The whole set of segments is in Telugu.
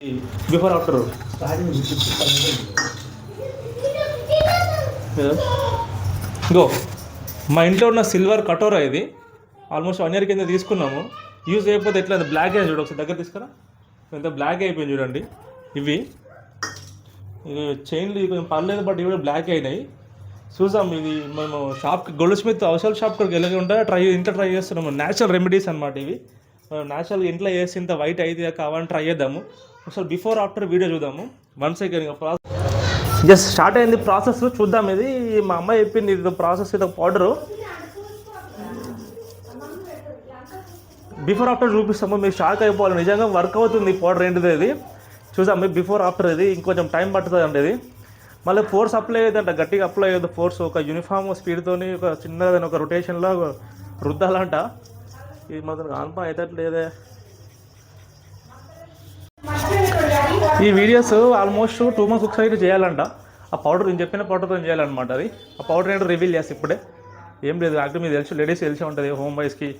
Before after go. మా ఇంట్లో ఉన్న సిల్వర్ కటోరా ఇది ఆల్మోస్ట్ 1 year కింద తీసుకున్నాము. యూజ్ చేయకపోతే ఎట్లా బ్లాక్ అయ్యింది చూడు, ఒకసారి దగ్గర తీసుకురా. ఎంత బ్లాక్ అయిపోయింది చూడండి. ఇవి చైన్లు కొంచెం పర్లేదు, బట్ ఇవి బ్లాక్ అయినాయి. చూసాం, ఇది మేము షాప్కి గోల్డ్ స్మిత్ అవసరం షాప్కి వెళ్ళి ఉంటే ఇంట్లో ట్రై చేస్తున్నాము. న్యాచురల్ రెమెడీస్ అనమాట ఇవి. న్యాచురల్ ఇంట్లో చేసి ఇంత వైట్ అయితే కావాలని ట్రై చేద్దాము. ఒకసారి బిఫోర్ ఆఫ్టర్ వీడియో చూద్దాము. 1 second ప్రాసెస్ జస్ట్ స్టార్ట్ అయింది ప్రాసెస్ చూద్దాం. ఇది మా అమ్మాయి చెప్పింది, ఇది ప్రాసెస్, ఇది పౌడరు. బిఫోర్ ఆఫ్టర్ చూపిస్తాము, మీరు షాక్ అయిపోవాలి. నిజంగా వర్క్ అవుతుంది పౌడర్ ఏంటిది ఇది చూసాం. మీరు బిఫోర్ ఆఫ్టర్ ఇది ఇంకొంచెం టైం పడుతుంది అంటే ఇది మళ్ళీ ఫోర్స్ అప్లై అయ్యేదంట, గట్టిగా అప్లై అయ్యేది. ఫోర్స్ ఒక యూనిఫామ్ స్పీడ్తోని ఒక చిన్నదైన ఒక రొటేషన్లో రుద్దాలంట. ఇది మాత్రం ఆల్పా అవుతట్లేదే. ఈ వీడియోస్ ఆల్మోస్ట్ 2 months ఒకసారి చేయాలంట. ఆ పౌడర్ నేను చెప్పిన పౌడర్తో చేయాలన్నమాట. అది ఆ పౌడర్ ఏంటో రివీల్ చేస్తే ఇప్పుడే ఏం లేదు. యాక్చువల్లీ మీకు తెలుసు, లేడీస్ తెలిసే ఉంటుంది, హోమ్ వైస్కి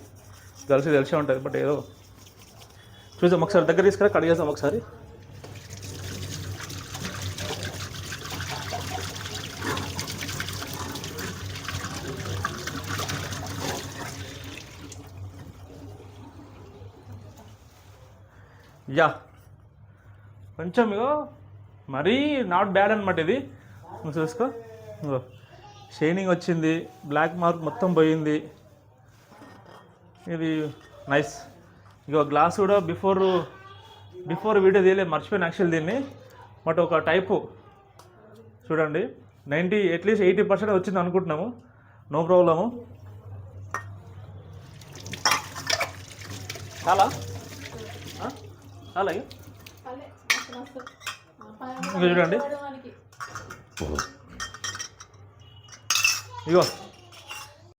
గర్ల్స్ తెలిసే ఉంటుంది. బట్ ఏదో చూద్దాం, ఒకసారి దగ్గర తీసుకురా, కట్ చేద్దాం ఒకసారి. యా కొంచెం ఇగో మరీ నాట్ బ్యాడ్ అనమాట. ఇది నువ్వు చూసుకో, షైనింగ్ వచ్చింది, బ్లాక్ మార్క్ మొత్తం పోయింది. ఇది నైస్. ఇగో గ్లాస్ కూడా బిఫోర్ వీడియో తీయలేదు, మర్చిపోయిన యాక్చువల్ దీన్ని. బట్ ఒక టైపు చూడండి, అట్లీస్ట్ 80% వచ్చింది అనుకుంటున్నాము. No problem. చాలా అలాగే ఇగో చూడండి, ఇగో